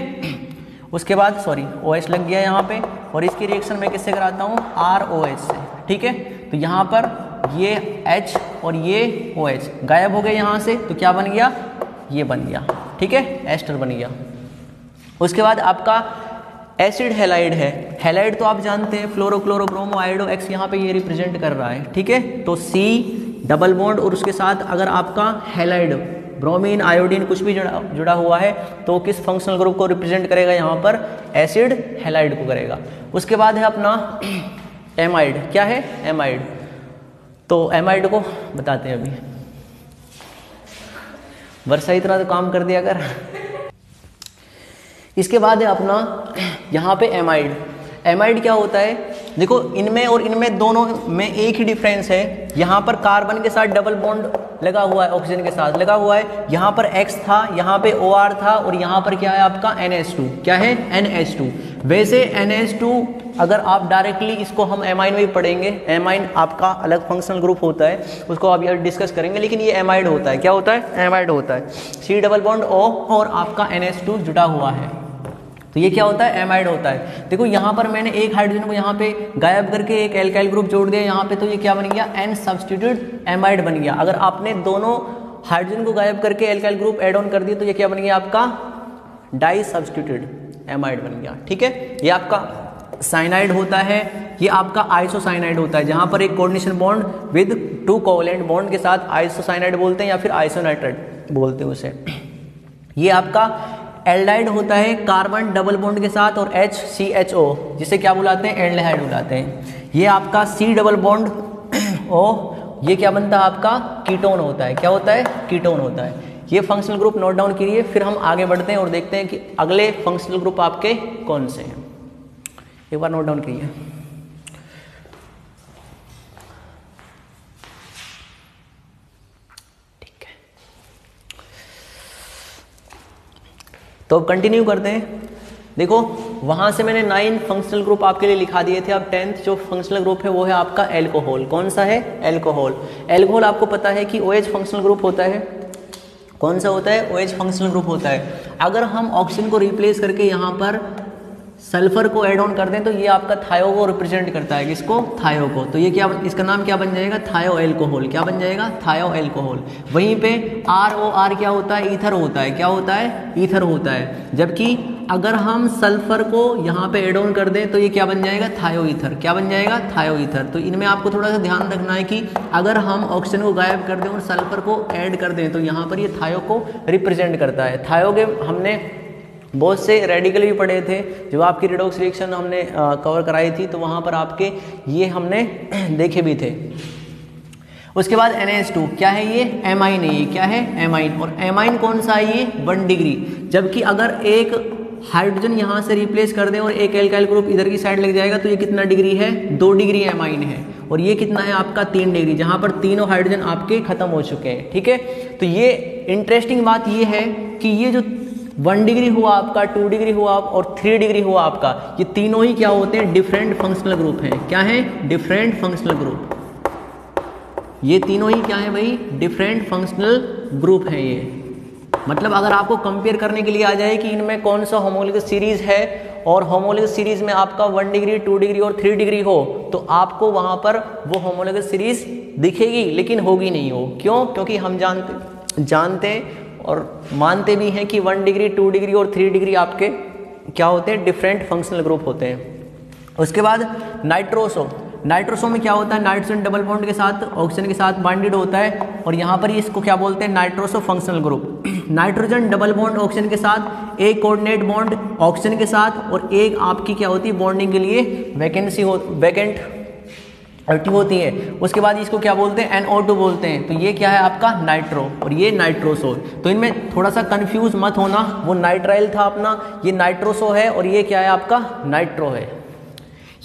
उसके बाद OH लग गया यहाँ पे, और इसकी रिएक्शन मैं किससे कराता हूँ? ROH से, ठीक है। तो यहाँ पर ये H और ये OH गायब हो गए यहाँ से, तो क्या बन गया? ये बन गया, ठीक है, एस्टर बन गया। उसके बाद आपका एसिड हैलाइड है। हैलाइड तो आप जानते हैं, फ्लोरोक्लोरोब्रोमो आयोडो X यहाँ पे ये रिप्रेजेंट कर रहा है, ठीक है। तो C डबल बॉन्ड और उसके साथ अगर आपका हैलाइड ब्रोमीन, आयोडीन कुछ भी जुड़ा हुआ है तो किस फंक्शनल ग्रुप को रिप्रेजेंट करेगा, यहाँ पर एसिड हैलाइड को करेगा। उसके बाद है अपना एमाइड। क्या है? एमाइड। तो एमाइड को बताते हैं अभी। वर्षा इतना तो काम कर दिया कर। इसके बाद है अपना यहाँ पे एमाइड। एमाइड क्या होता है? देखो इनमें और इनमें दोनों में एक ही डिफरेंस है। यहाँ पर कार्बन के साथ डबल बॉन्ड लगा हुआ है, ऑक्सीजन के साथ लगा हुआ है। यहाँ पर X था, यहाँ पे OR था और यहाँ पर क्या है आपका NH2। क्या है? NH2। वैसे NH2 अगर आप डायरेक्टली इसको हम एमाइन में भी पढ़ेंगे, एमाइन आपका अलग फंक्शनल ग्रुप होता है, उसको आप यार डिस्कस करेंगे, लेकिन ये एमाइड होता है। क्या होता है? एमाइड होता है। C डबल बॉन्ड O और आपका NH2 जुड़ा हुआ है, तो ये क्या होता है? एमाइड होता है। देखो यहाँ पर मैंने एक हाइड्रोजन को यहाँ पे गायब करके एक एल्काइल ग्रुप जोड़ दिया यहाँ पे, तो ये क्या बन गया? N सब्स्टिट्यूट एमाइड बन गया। अगर आपने दोनों हाइड्रोजन को गायब करके एल्काइल ग्रुप ऐड ऑन कर दिया तो ये क्या बन गया आपका? डाई सब्स्टिट्यूट एमाइड बन गया। ठीक है, ये आपका साइनाइड होता है, ये आपका आइसोसाइनाइड होता है, जहाँ पर एक coordination bond with 2 covalent bond के साथ आइसोसाइनाइड बोलते हैं या फिर आइसोनाइट्राइड बोलते हैं उसे। ये आपका एल्डाइड होता है, कार्बन डबल बॉन्ड के साथ और HCHO, जिसे क्या बुलाते हैं? एल्डिहाइड बुलाते हैं। ये आपका C डबल बॉन्ड O, ये क्या बनता है आपका? कीटोन होता है। क्या होता है? कीटोन होता है। ये फंक्शनल ग्रुप नोट डाउन कीजिए, फिर हम आगे बढ़ते हैं और देखते हैं कि अगले फंक्शनल ग्रुप आपके कौन से हैं। एक बार नोट डाउन कीजिए। तो अब कंटिन्यू करते हैं। देखो वहाँ से मैंने 9 फंक्शनल ग्रुप आपके लिए लिखा दिए थे। अब 10th जो फंक्शनल ग्रुप है वो है आपका एल्कोहल। कौन सा है? एल्कोहल। एल्कोहल आपको पता है कि OH फंक्शनल ग्रुप होता है। कौन सा होता है? OH फंक्शनल ग्रुप होता है। अगर हम ऑक्सीजन को रिप्लेस करके यहाँ पर सल्फर को ऐड ऑन कर दें तो ये आपका थायो को रिप्रेजेंट करता है। किसको? थायो को। तो ये क्या, इसका नाम क्या बन जाएगा? थायो एल्कोहल। क्या बन जाएगा? थायो एल्कोहल। वहीं पे ROR क्या होता है? ईथर होता है। क्या होता है? ईथर होता है। जबकि अगर हम सल्फर को यहाँ पे ऐड ऑन कर दें तो ये क्या बन जाएगा? थायो ईथर। क्या बन जाएगा? थायो ईथर। तो इनमें आपको थोड़ा सा ध्यान रखना है कि अगर हम ऑक्सीजन को गायब कर दें और सल्फर को ऐड कर दें तो यहाँ पर ये थायो को रिप्रेजेंट करता है। थायो के हमने बहुत से रेडिकल भी पढ़े थे, जो आपकी रिडॉक्स रिएक्शन हमने कवर कराई थी, तो वहाँ पर आपके ये हमने देखे भी थे। उसके बाद NH2 क्या है? ये एमाइन है। ये क्या है? एमाइन। और एमाइन कौन सा है? ये 1 डिग्री। जबकि अगर एक हाइड्रोजन यहाँ से रिप्लेस कर दें और एक एल्काइल ग्रुप इधर की साइड लग जाएगा तो ये कितना डिग्री है? 2 डिग्री एमाइन है। और ये कितना है आपका? 3 डिग्री, जहाँ पर तीनों हाइड्रोजन आपके खत्म हो चुके हैं। ठीक है, तो ये इंटरेस्टिंग बात ये है कि ये जो 1 डिग्री हुआ आपका, 2 डिग्री हुआ और 3 डिग्री हुआ आपका, ये तीनों ही क्या होते हैं? डिफरेंट फंक्शनल ग्रुप हैं। क्या है? Different functional group. ये तीनों ही क्या है भाई? डिफरेंट फंक्शनल ग्रुप हैं ये। मतलब अगर आपको कंपेयर करने के लिए आ जाए कि इनमें कौन सा होमोलॉगस सीरीज है और होमोलॉगस सीरीज में आपका 1 डिग्री, 2 डिग्री और 3 डिग्री हो, तो आपको वहाँ पर वो होमोलॉगस सीरीज दिखेगी, लेकिन होगी नहीं हो। क्यों? क्योंकि हम जानते हैं और मानते भी हैं कि 1 डिग्री, 2 डिग्री और 3 डिग्री आपके क्या होते हैं? डिफरेंट फंक्शनल ग्रुप होते हैं। उसके बाद नाइट्रोसो। नाइट्रोसो में क्या होता है? नाइट्रोजन डबल बॉन्ड के साथ ऑक्सीजन के साथ बॉन्डेड होता है और यहाँ पर इसको क्या बोलते हैं? Nitroso functional group. Nitrogen double bond oxygen के साथ, एक कोऑर्डिनेट बॉन्ड ऑक्सीजन के साथ और एक आपकी क्या होती है? बॉन्डिंग के लिए वैकेंट होती है। उसके बाद इसको क्या बोलते हैं? NO2 बोलते हैं। तो ये क्या है आपका? नाइट्रो और ये नाइट्रोसो। तो इनमें थोड़ा सा कंफ्यूज मत होना, वो नाइट्राइल था अपना, ये नाइट्रोसो है और ये क्या है आपका? नाइट्रो है।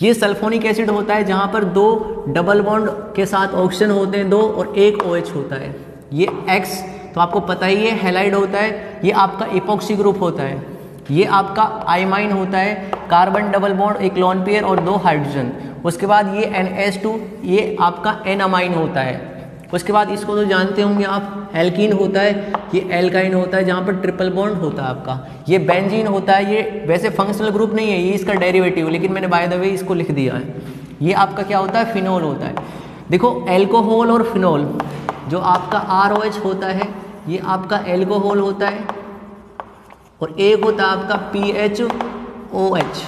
ये सल्फोनिक एसिड होता है जहाँ पर 2 डबल बॉन्ड के साथ ऑक्सीजन होते हैं 2 और एक OH होता है। ये X तो आपको पता ही है हैलाइड होता है। ये आपका इपोक्सी ग्रुप होता है। ये आपका आइमाइन होता है, कार्बन डबल बॉन्ड, एक लोन पेयर और 2 हाइड्रोजन। उसके बाद ये NH2, ये आपका N-अमाइन होता है। उसके बाद इसको तो जानते होंगे आप, एल्कीन होता है, ये एल्काइन होता है जहाँ पर ट्रिपल बॉन्ड होता है आपका। ये बेंजीन होता है, ये वैसे फंक्शनल ग्रुप नहीं है, ये इसका डेरिवेटिव, लेकिन मैंने बाय द वे इसको लिख दिया है। ये आपका क्या होता है? फिनोल होता है। देखो एल्कोहल और फिनोल, जो आपका ROH होता है ये आपका एल्कोहल होता है और एक होता है आपका PHOH,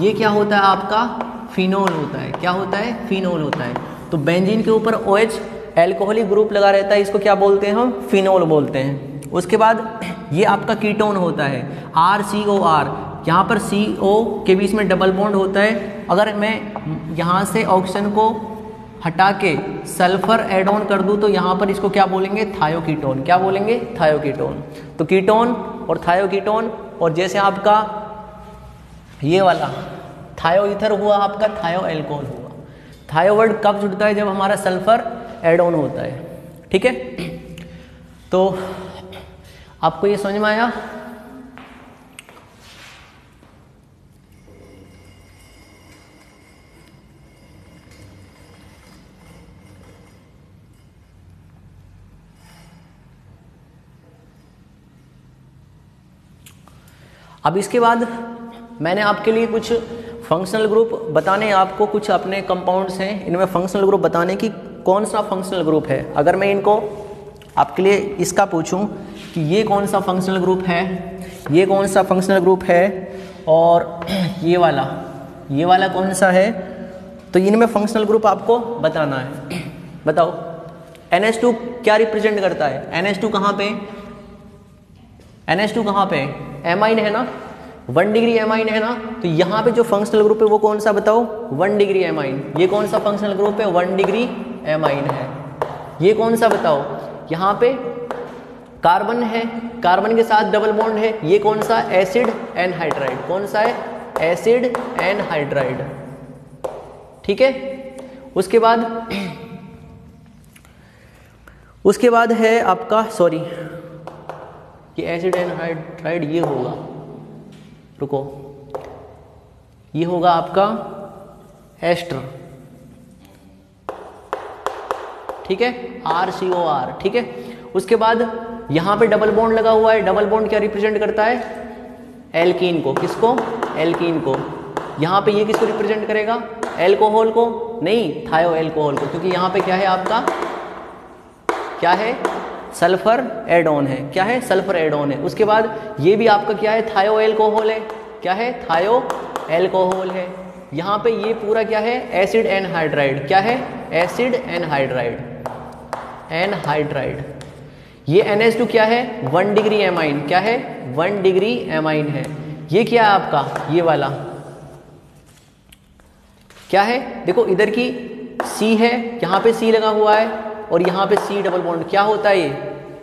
ये क्या होता है आपका? फिनोल होता है। क्या होता है? फिनोल होता है। तो बेंजीन के ऊपर OH, एल्कोहलिक ग्रुप लगा रहता है, इसको क्या बोलते हैं हम, फिनोल बोलते हैं। उसके बाद ये आपका कीटोन होता है RCOR, यहाँ पर CO के बीच में डबल बॉन्ड होता है। अगर मैं यहाँ से ऑक्सीजन को हटा के सल्फर ऐड ऑन कर दूँ तो यहाँ पर इसको क्या बोलेंगे, थायोकीटोन। क्या बोलेंगे, थायोकीटोन। तो कीटोन और थायोकीटोन, और जैसे आपका ये वाला थायो ईथर हुआ, आपका थायो एल्कोहल हुआ। थायो वर्ड कब जुड़ता है, जब हमारा सल्फर ऐड ऑन होता है। ठीक है, तो आपको ये समझ में आया। अब इसके बाद मैंने आपके लिए कुछ फंक्शनल ग्रुप बताने, आपको कुछ अपने कंपाउंड्स हैं, इनमें फंक्शनल ग्रुप बताने की कौन सा फंक्शनल ग्रुप है। अगर मैं इनको आपके लिए इसका पूछूं कि ये कौन सा फंक्शनल ग्रुप है, ये कौन सा फंक्शनल ग्रुप है, और ये वाला कौन सा है, तो इनमें फंक्शनल ग्रुप आपको बताना है। बताओ NH2 क्या रिप्रेजेंट करता है, NH2 कहाँ पे, NH2 कहाँ पे, एमाइन है ना, 1 डिग्री एमाइन है ना। तो यहाँ पे जो फंक्शनल ग्रुप है वो कौन सा बताओ, 1 डिग्री एमाइन। ये कौन सा फंक्शनल ग्रुप है, 1 डिग्री एमाइन है। ये कौन सा बताओ, यहाँ पे कार्बन है, कार्बन के साथ डबल बॉन्ड है, ये कौन सा, एसिड एनहाइड्राइड। कौन सा है, एसिड एनहाइड्राइड। ठीक है, उसके बाद है आपका, सॉरी ये एसिड एनहाइड्राइड ये होगा, रुको, ये होगा आपका एस्टर। ठीक है, RCOR। ठीक है, उसके बाद यहाँ पे डबल बॉन्ड लगा हुआ है, डबल बॉन्ड क्या रिप्रेजेंट करता है, एल्कीन को। किसको, एल्कीन को। यहाँ पे ये किसको रिप्रेजेंट करेगा, एल्कोहल को, नहीं, थायो एल्कोहल को, क्योंकि यहाँ पे क्या है आपका, क्या है, सल्फर एड ऑन है। क्या है, सल्फर एड ऑन है। उसके बाद ये भी आपका क्या है, थायो एल्कोहल है। क्या है, थायो एल्कोहल है। यहाँ पे ये पूरा क्या है, एसिड एनहाइड्राइड। क्या है, एसिड एनहाइड्राइड, एनहाइड्राइड। ये NH2 क्या है, 1 डिग्री एमाइन। क्या है, 1 डिग्री एमाइन है। ये क्या है आपका, ये वाला क्या है, देखो इधर की C है, यहाँ पे C लगा हुआ है, और यहाँ पे C डबल बॉन्ड। क्या होता है ये,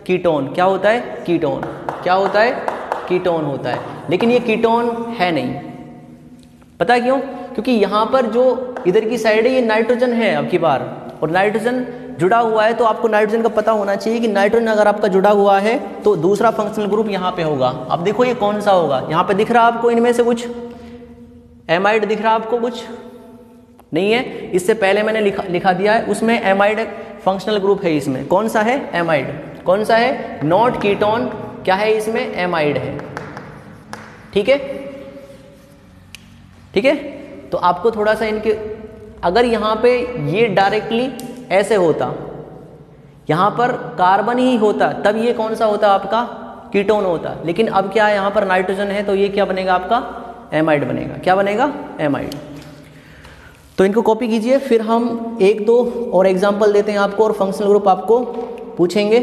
कीटोन। क्या होता है, कीटोन। क्या होता है, कीटोन होता है। लेकिन ये कीटोन है नहीं, पता क्यों, क्योंकि यहाँ पर जो इधर की साइड है ये नाइट्रोजन है आपकी बार, और नाइट्रोजन जुड़ा हुआ है। तो आपको नाइट्रोजन का पता होना चाहिए कि नाइट्रोजन अगर आपका जुड़ा हुआ है तो दूसरा फंक्शनल ग्रुप यहाँ पे होगा। अब देखो ये कौन सा होगा, यहाँ पे दिख रहा आपको, इनमें से कुछ एमाइड दिख रहा आपको, कुछ नहीं है। इससे पहले मैंने लिखा दिया है, उसमें एमाइड फंक्शनल ग्रुप है। इसमें कौन सा है, एमाइड। कौन सा है, नॉट कीटोन। क्या है इसमें, एमाइड है। ठीक है, ठीक है। तो आपको थोड़ा सा इनके, अगर यहाँ पे ये डायरेक्टली ऐसे होता, यहाँ पर कार्बन ही होता, तब ये कौन सा होता आपका, कीटोन होता। लेकिन अब क्या है, यहाँ पर नाइट्रोजन है, तो ये क्या बनेगा आपका, एमाइड बनेगा। क्या बनेगा, एमाइड। तो इनको कॉपी कीजिए, फिर हम 1-2 और एग्जाम्पल देते हैं आपको, और फंक्शनल ग्रुप आपको पूछेंगे।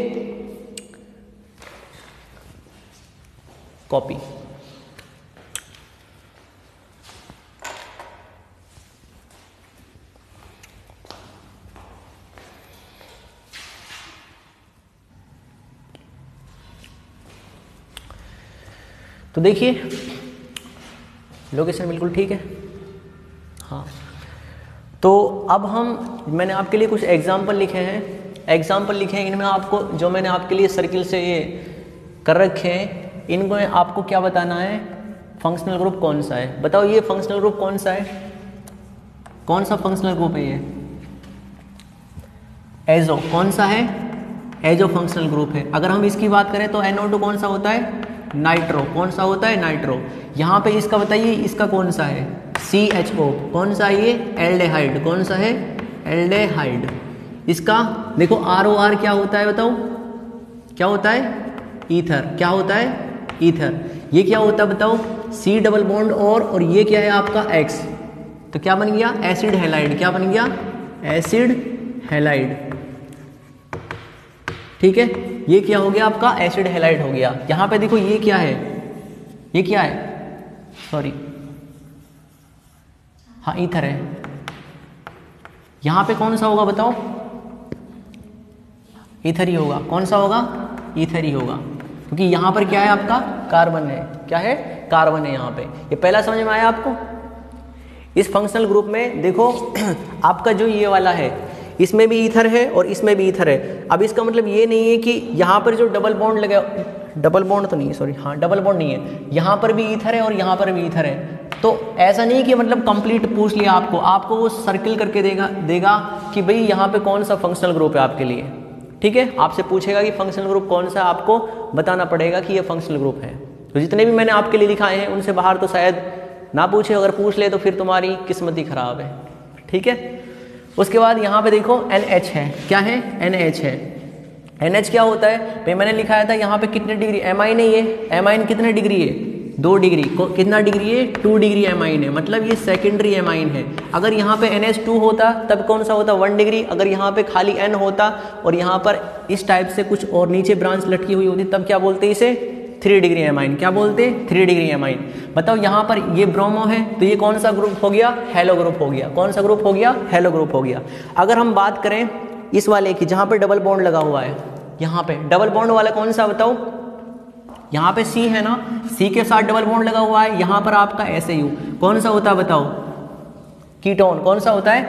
कॉपी, तो देखिए लोकेशन बिल्कुल ठीक है। हाँ, तो अब मैंने आपके लिए कुछ एग्जाम्पल लिखे हैं। इनमें आपको, जो मैंने आपके लिए सर्किल से ये कर रखे हैं, इनको आपको क्या बताना है, फंक्शनल ग्रुप कौन सा है। बताओ ये फंक्शनल ग्रुप कौन सा है, कौन सा फंक्शनल ग्रुप है ये, एजो। कौन सा है, एजो फंक्शनल ग्रुप है। अगर हम इसकी बात करें तो NO2 कौन सा होता है, नाइट्रो। कौन सा होता है, नाइट्रो। यहाँ पे इसका बताइए, इसका कौन सा है, CHO। कौन सा है ये, एल्डेहाइड। कौन सा है, एल्डेहाइड। इसका देखो ROR क्या होता है, बताओ क्या होता है, ईथर। क्या होता है, ईथर। ये क्या होता है बताओ, C डबल बॉन्ड और ये क्या है आपका X, तो क्या बन गया, एसिड हैलाइड। क्या बन गया, एसिड हैलाइड। ठीक है, ये क्या हो गया आपका एसिड हैलाइड हो गया। यहाँ पे देखो ये क्या है, ये क्या है, सॉरी हाँ ईथर है। यहाँ पे कौन सा होगा बताओ, ईथर ही होगा। कौन सा होगा, ईथर ही होगा, क्योंकि यहाँ पर क्या है आपका कार्बन है, क्या है कार्बन है यहाँ पे। ये पहला समझ में आया आपको। इस फंक्शनल ग्रुप में देखो आपका जो ये वाला है इसमें भी ईथर है और इसमें भी ईथर है। अब इसका मतलब ये नहीं है कि यहाँ पर जो डबल बॉन्ड लगा, डबल बॉन्ड तो नहीं है सॉरी, हाँ डबल बॉन्ड नहीं है, यहाँ पर भी ईथर है और यहाँ पर भी ईथर है। तो ऐसा नहीं कि मतलब कंप्लीट पूछ लिया आपको वो सर्किल करके देगा कि भाई यहाँ पे कौन सा फंक्शनल ग्रुप है आपके लिए। ठीक है, आपसे पूछेगा कि फंक्शनल ग्रुप कौन सा, आपको बताना पड़ेगा कि ये फंक्शनल ग्रुप है। तो जितने भी मैंने आपके लिए लिखाए हैं उनसे बाहर तो शायद ना पूछे, अगर पूछ ले तो फिर तुम्हारी किस्मत ही खराब है। ठीक है, उसके बाद यहाँ पे देखो NH है, क्या है NH है। NH क्या होता है भाई, मैंने लिखाया था यहाँ पे कितने डिग्री, एमाइन है ये, एमाइन कितने डिग्री है 2 डिग्री, कितना डिग्री है 2 डिग्री एमाइन है, मतलब ये सेकेंडरी एमाइन है। अगर यहाँ पे NH2 होता तब कौन सा होता 1 डिग्री, अगर यहाँ पे खाली N होता और यहाँ पर इस टाइप से कुछ और नीचे ब्रांच लटकी हुई होती तब क्या बोलते इसे 3 डिग्री एमाइन। क्या बोलते 3 डिग्री एमाइन। बताओ यहाँ पर ये ब्रोमो है तो ये कौन सा ग्रुप हो गया, हेलो ग्रुप हो गया। कौन सा ग्रुप हो गया, हेलो ग्रुप हो गया। अगर हम बात करें इस वाले की जहाँ पे डबल बॉन्ड लगा हुआ है, यहाँ पे डबल बॉन्ड वाला कौन सा बताओ, यहाँ पे C है ना, C के साथ डबल बॉन्ड लगा हुआ है, यहाँ पर आपका SAU कौन सा होता है बताओ, कीटोन। कौन सा होता है,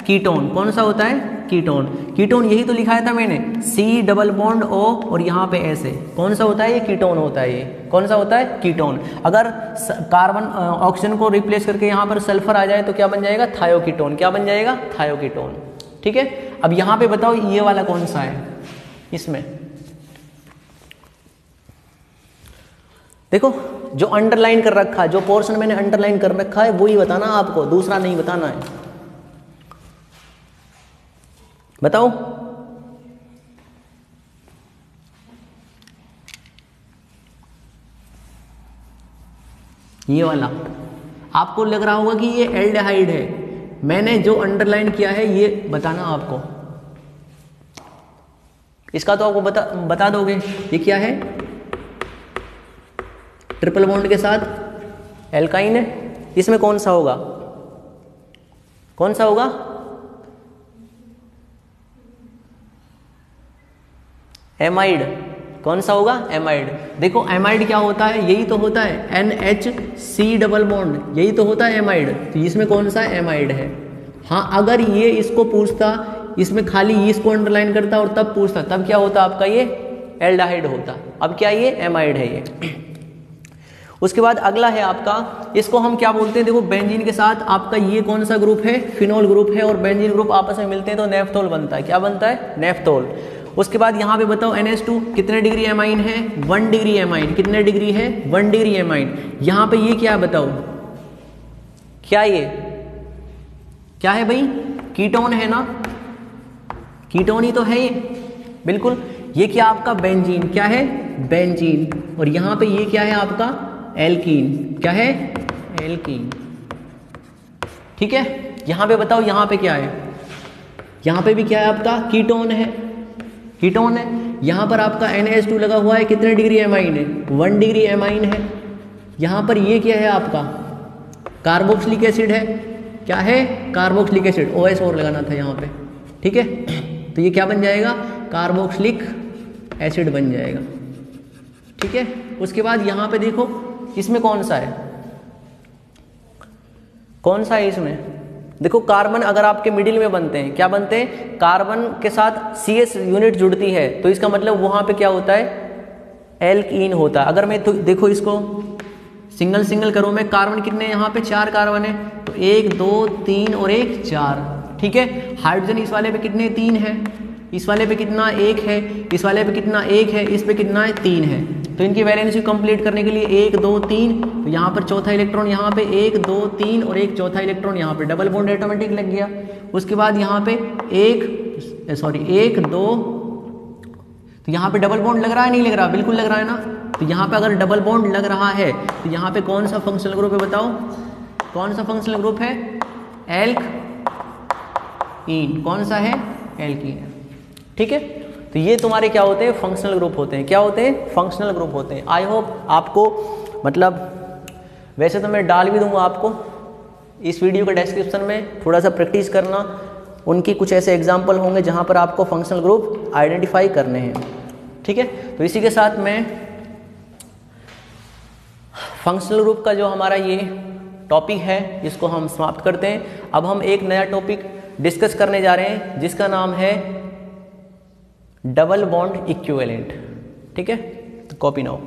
कीटोन। कौन सा होता है, कीटोन। कीटोन यही तो लिखाया था मैंने, C डबल बॉन्ड O और यहाँ पे SA, कौन सा होता है ये, कीटोन होता है। ये कौन सा होता है, कीटोन। अगर कार्बन ऑक्सीजन को रिप्लेस करके यहाँ पर सल्फर आ जाए तो क्या बन जाएगा, थायोकीटोन। क्या बन जाएगा, थायोकीटोन। ठीक है, अब यहाँ पे बताओ ये वाला कौन सा है, इसमें देखो जो अंडरलाइन कर रखा है, जो पोर्शन मैंने अंडरलाइन कर रखा है वही बताना आपको, दूसरा नहीं बताना है। बताओ ये वाला आपको लग रहा होगा कि ये एल्डिहाइड है, मैंने जो अंडरलाइन किया है ये बताना आपको। इसका तो आपको बता दोगे ये क्या है, ट्रिपल बॉन्ड के साथ एल्काइन है। इसमें कौन सा होगा, कौन सा होगा, एमाइड। कौन सा होगा, एमाइड। देखो एमाइड क्या होता है, यही तो होता है NHC डबल बॉन्ड, यही तो होता है एमाइड। तो इसमें कौन सा एमाइड है। हाँ अगर ये इसको पूछता, इसमें खाली इसको अंडरलाइन करता और तब पूछता, तब क्या होता आपका ये एल्डिहाइड होता। अब क्या ये एमाइड है ये। उसके बाद अगला है आपका, इसको हम क्या बोलते हैं, देखो बेंजीन के साथ आपका ये कौन सा ग्रुप है, फिनोल ग्रुप है, और बेंजीन ग्रुप आपस में मिलते हैं तो नेफ्थोल बनता है। क्या बनता है, नेफ्थोल। उसके बाद यहाँ पे बताओ NH2 कितने डिग्री एमाइन है, 1 डिग्री एमाइन। कितने डिग्री है, 1 डिग्री एमाइन। यहाँ पे ये क्या है बताओ, क्या ये क्या है भाई, कीटोन है ना, कीटोन ही तो है ये, बिल्कुल। ये क्या आपका बेंजीन, क्या है बेंजीन, और यहाँ पे ये क्या है आपका एल्कीन। क्या है, एल्कीन। ठीक है, यहाँ पे बताओ यहाँ पे क्या है, यहाँ पे भी क्या है आपका कीटोन है, कीटोन है। यहाँ पर आपका NH2 लगा हुआ है, कितने डिग्री एमाइन है, 1 डिग्री एमाइन है। यहाँ पर ये क्या है आपका कार्बोक्सिलिक एसिड है, क्या है कार्बोक्सिलिक एसिड, OS और लगाना था यहाँ पे। ठीक है, तो ये क्या बन जाएगा, कार्बोक्सिलिक एसिड बन जाएगा। ठीक है, उसके बाद यहाँ पे देखो इसमें कौन सा है, कौन सा है इसमें, देखो कार्बन अगर आपके मिडिल में बनते हैं, क्या बनते हैं, कार्बन के साथ CS यूनिट जुड़ती है तो इसका मतलब वहां पे क्या होता है, एल्कीन होता है। अगर मैं तो देखो इसको सिंगल सिंगल करूं मैं, कार्बन कितने यहाँ पे 4 कार्बन है, तो 1 2 3 और 1 4। ठीक है, हाइड्रोजन इस वाले पे कितने 3 है, इस वाले पे कितना 1 है, इस वाले पे कितना 1 है, इस पे कितना है 3 है। तो इनकी वैलेंसी कंप्लीट करने के लिए 1 2 3, तो यहाँ पर चौथा इलेक्ट्रॉन यहाँ पे 1 2 3 और एक चौथा इलेक्ट्रॉन यहाँ पे, डबल बॉन्ड ऑटोमेटिक लग गया। उसके बाद यहाँ पे 1 2, तो यहाँ पे डबल बॉन्ड लग रहा है नहीं लग रहा, बिल्कुल लग रहा है ना। तो यहाँ पे अगर डबल बॉन्ड लग रहा है तो यहाँ पे कौन सा फंक्शनल ग्रुप है बताओ, कौन सा फंक्शनल ग्रुप है, एल्कीन। कौन सा है, एल्कीन। ठीक है, तो तो ये तुम्हारे क्या होते हैं, फंक्शनल ग्रुप होते हैं। क्या होते हैं, फंक्शनल ग्रुप होते हैं। आई होप आपको, मतलब वैसे तो मैं डाल भी दूंगा आपको इस वीडियो के डिस्क्रिप्शन में, थोड़ा सा प्रैक्टिस करना। उनकी कुछ ऐसे एग्जाम्पल होंगे जहाँ पर आपको फंक्शनल ग्रुप आइडेंटिफाई करने हैं, ठीक है। तो इसी के साथ में फंक्शनल ग्रुप का जो हमारा ये टॉपिक है इसको हम समाप्त करते हैं। अब हम एक नया टॉपिक डिस्कस करने जा रहे हैं जिसका नाम है डबल बॉन्ड इक्विवेलेंट, ठीक है। तो कॉपी नाउ।